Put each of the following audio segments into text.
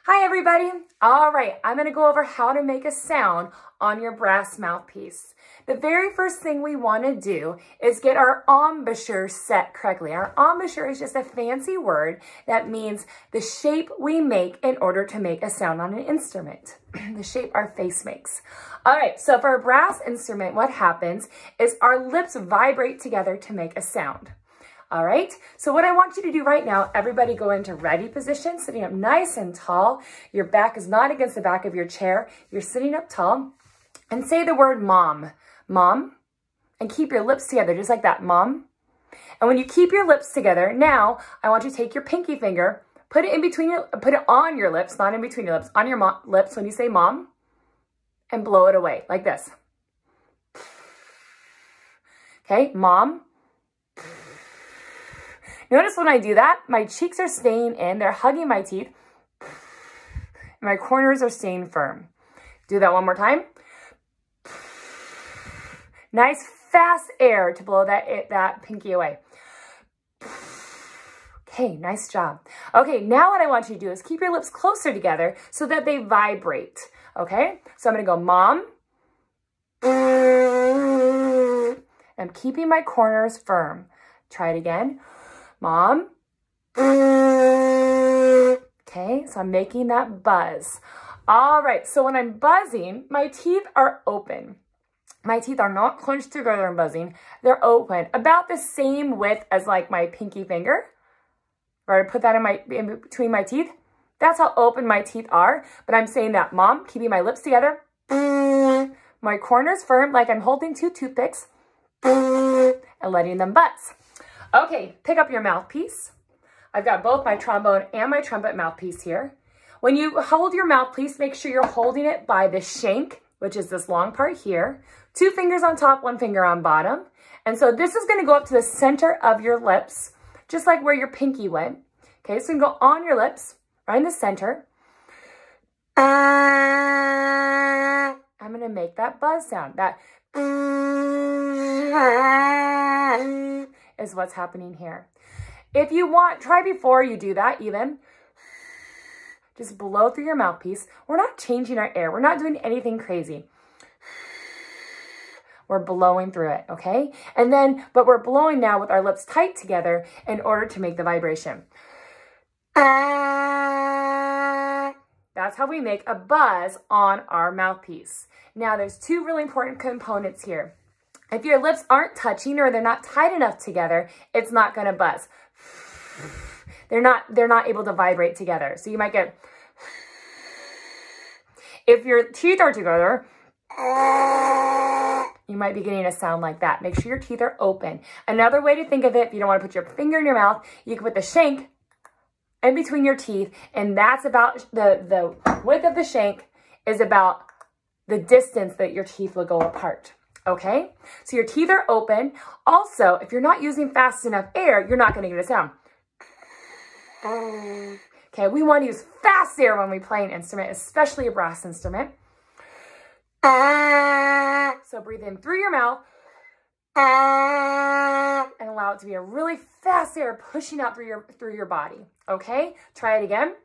Hi everybody. All right, I'm gonna go over how to make a sound on your brass mouthpiece. The very first thing we wanna do is get our embouchure set correctly. Our embouchure is just a fancy word that means the shape we make in order to make a sound on an instrument. The shape our face makes. All right, so for a brass instrument, what happens is our lips vibrate together to make a sound. All right, so what I want you to do right now, everybody go into ready position, sitting up nice and tall. Your back is not against the back of your chair. You're sitting up tall and say the word mom, mom, and keep your lips together just like that, mom. And when you keep your lips together, now I want you to take your pinky finger, put it in between your, put it on your lips, not in between your lips, on your lips when you say mom, and blow it away like this. Okay, mom. Notice when I do that, my cheeks are staying in, they're hugging my teeth, and my corners are staying firm. Do that one more time. Nice fast air to blow that pinky away. Okay, nice job. Okay, now what I want you to do is keep your lips closer together so that they vibrate. Okay, so I'm gonna go mom. I'm keeping my corners firm. Try it again. Mom. Okay, so I'm making that buzz. All right, so when I'm buzzing, my teeth are open. My teeth are not clenched together and buzzing. They're open, about the same width as like my pinky finger. Or I put that in between my teeth. That's how open my teeth are. But I'm saying that, mom, keeping my lips together. My corners firm, like I'm holding two toothpicks. And letting them buzz. Okay, pick up your mouthpiece. I've got both my trombone and my trumpet mouthpiece here. When you hold your mouthpiece, make sure you're holding it by the shank, which is this long part here. 2 fingers on top, 1 finger on bottom. And so this is gonna go up to the center of your lips, just like where your pinky went. Okay, so you can go on your lips, right in the center. I'm gonna make that buzz sound. That is what's happening here. If you want, try before you do that even. Just blow through your mouthpiece. We're not changing our air. We're not doing anything crazy. We're blowing through it, okay? And then, but we're blowing now with our lips tight together in order to make the vibration. That's how we make a buzz on our mouthpiece. Now, there's 2 really important components here. If your lips aren't touching or they're not tight enough together, it's not gonna buzz. They're not able to vibrate together. So you might get, if your teeth are together, you might be getting a sound like that. Make sure your teeth are open. Another way to think of it, if you don't wanna put your finger in your mouth, you can put the shank in between your teeth, and that's about the width of the shank is about the distance that your teeth will go apart. Okay, so your teeth are open. Also, if you're not using fast enough air, you're not gonna get a sound. Okay, we wanna use fast air when we play an instrument, especially a brass instrument. So breathe in through your mouth and allow it to be a really fast air pushing out through your body. Okay, try it again.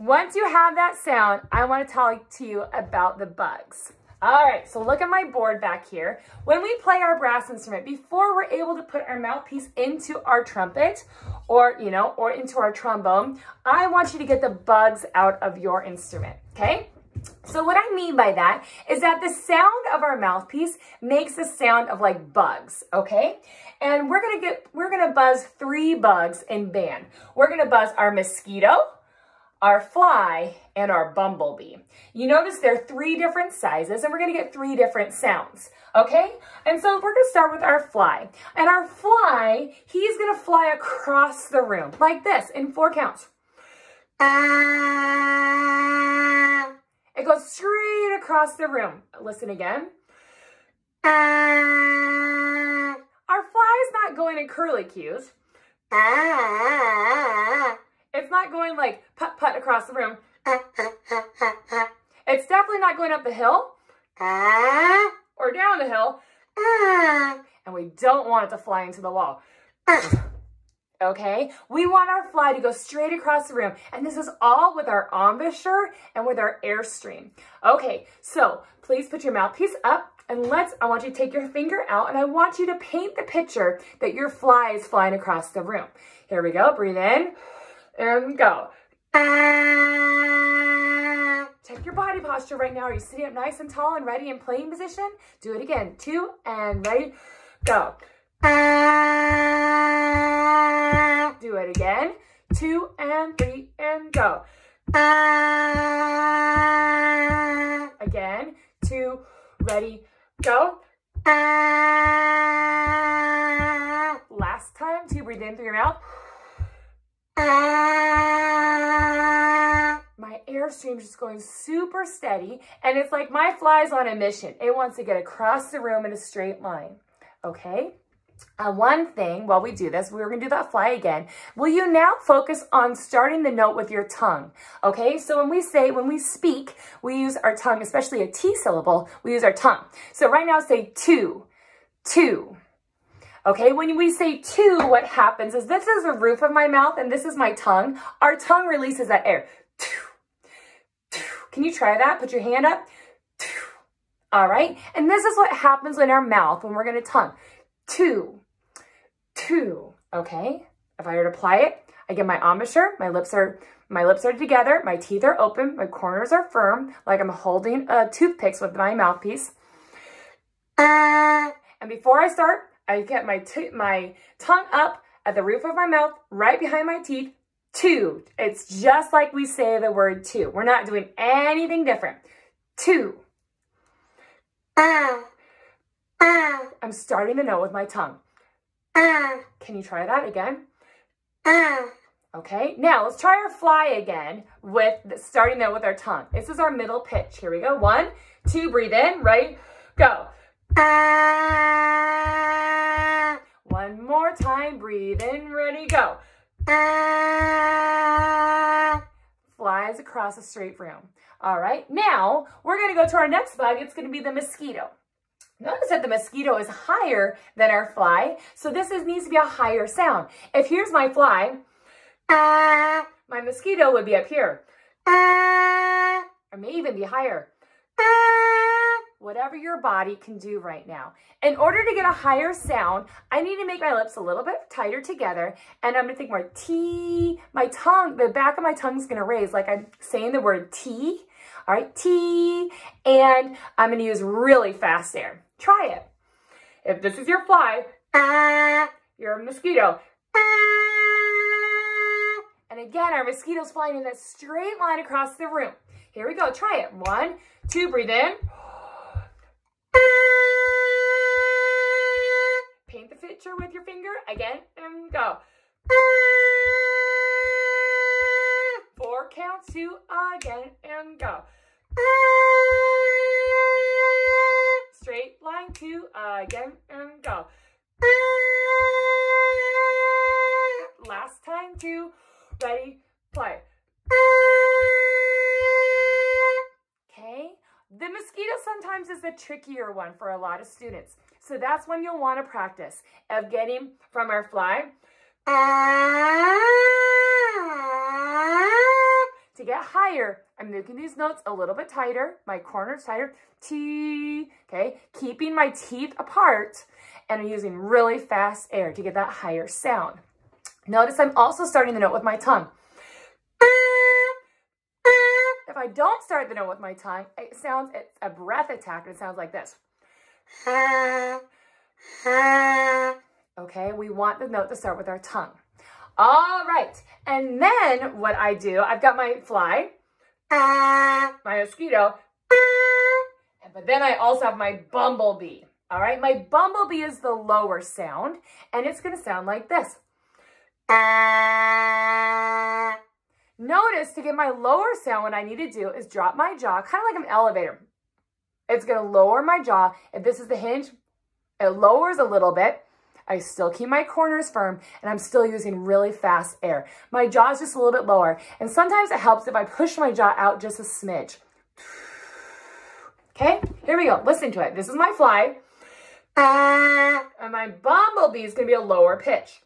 Once you have that sound, I want to talk to you about the bugs. All right, so look at my board back here. When we play our brass instrument, before we're able to put our mouthpiece into our trumpet or into our trombone, I want you to get the bugs out of your instrument, okay? So what I mean by that is that the sound of our mouthpiece makes a sound of like bugs, okay? And we're gonna buzz 3 bugs in band. We're gonna buzz our mosquito, our fly, and our bumblebee. You notice they're 3 different sizes and we're gonna get 3 different sounds, okay? And so we're gonna start with our fly. And our fly, he's gonna fly across the room like this in 4 counts. It goes straight across the room. Listen again. Our fly is not going in curly cues. It's not going like putt-putt across the room. It's definitely not going up the hill or down the hill. And we don't want it to fly into the wall. Okay, we want our fly to go straight across the room, and this is all with our embouchure and with our airstream. Okay, so please put your mouthpiece up, and I want you to take your finger out, and I want you to paint the picture that your fly is flying across the room. Here we go, breathe in, and go. Check your body posture right now. Are you sitting up nice and tall and ready in playing position? Do it again, 2 and ready, go. Do it again, 2 and 3 and go. Again, 2, ready, go. Last time, 2, breathe in through your mouth. My airstream is just going super steady, and it's like my fly's on a mission. It wants to get across the room in a straight line, okay? One thing while we do this, we're going to do that fly again. Will you now focus on starting the note with your tongue? Okay, so when we speak, we use our tongue, especially a T syllable, we use our tongue. So right now say 2, 2. Okay, when we say 2, what happens is this is the roof of my mouth and this is my tongue. Our tongue releases that air. 2, 2. Can you try that? Put your hand up. 2. All right, and this is what happens in our mouth when we're going to tongue. 2, 2, okay? If I were to apply it, I get my embouchure, my lips are together, my teeth are open, my corners are firm, like I'm holding toothpicks with my mouthpiece. And before I start, I get my tongue up at the roof of my mouth, right behind my teeth, 2. It's just like we say the word 2. We're not doing anything different. 2. I'm starting the note with my tongue. Can you try that again? Okay, now let's try our fly again with starting the note with our tongue. This is our middle pitch. Here we go. 1, 2, breathe in, ready, go. One more time, breathe in, ready, go. Flies across a straight room. All right, now we're going to go to our next bug. It's going to be the mosquito. Notice that the mosquito is higher than our fly, so this needs to be a higher sound. If here's my fly, my mosquito would be up here, or may even be higher. Whatever your body can do right now. In order to get a higher sound, I need to make my lips a little bit tighter together, and I'm going to think more T. My tongue, the back of my tongue is going to raise like I'm saying the word T. All right, T, and I'm going to use really fast air. Try it. If this is your fly, you're a mosquito. And again, our mosquito's flying in that straight line across the room. Here we go. Try it. 1, 2, breathe in. Paint the picture with your finger. Again, and go. 4 counts, 2, again, and go. Straight line, 2, again, and go. Last time, 2, ready, play. Okay, the mosquito sometimes is the trickier one for a lot of students. So that's when you'll want to practice of getting from our fly to get higher. I'm making these notes a little bit tighter, my corners tighter, T, okay, keeping my teeth apart, and I'm using really fast air to get that higher sound. Notice I'm also starting the note with my tongue. If I don't start the note with my tongue, it's a breath attack, and it sounds like this. Okay, we want the note to start with our tongue. All right, and then what I do, I've got my fly, my mosquito, but then I also have my bumblebee. All right, my bumblebee is the lower sound, and it's going to sound like this. Notice to get my lower sound, what I need to do is drop my jaw, kind of like an elevator. It's going to lower my jaw. If this is the hinge, it lowers a little bit. I still keep my corners firm, and I'm still using really fast air. My jaw is just a little bit lower, and sometimes it helps if I push my jaw out just a smidge. Okay, here we go. Listen to it. This is my fly, and my bumblebee is going to be a lower pitch.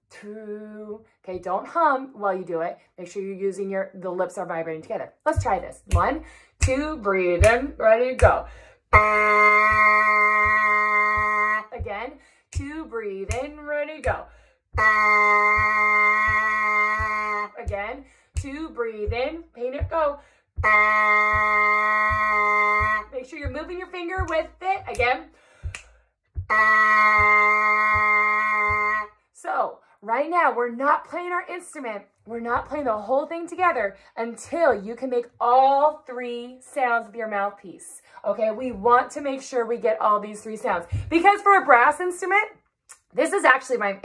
Two. Okay, don't hum while you do it. Make sure you're using the lips are vibrating together. Let's try this. 1, 2, breathe in, ready, go. Again, 2, breathe in, ready, go. Again, 2, breathe in, paint it, go. Make sure you're moving your finger with it. Again. So, right now, we're not playing our instrument. We're not playing the whole thing together until you can make all 3 sounds with your mouthpiece. Okay, we want to make sure we get all these 3 sounds. Because for a brass instrument, this is actually my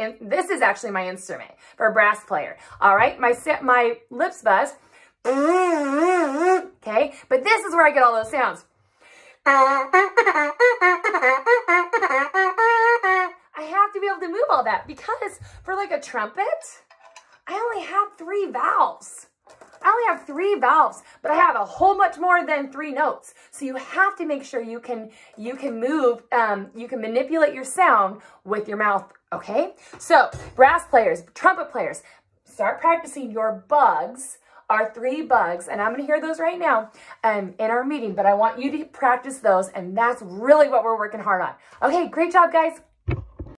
instrument for a brass player. All right, my lips buzz. Okay, but this is where I get all those sounds. I have to be able to move all that because for like a trumpet, I only have 3 valves. I only have 3 valves, but I have a whole much more than 3 notes. So you have to make sure you can move, you can manipulate your sound with your mouth, okay? So brass players, trumpet players, start practicing your bugs. Our 3 bugs, and I'm going to hear those right now in our meeting, but I want you to practice those, and that's really what we're working hard on. Okay, great job, guys.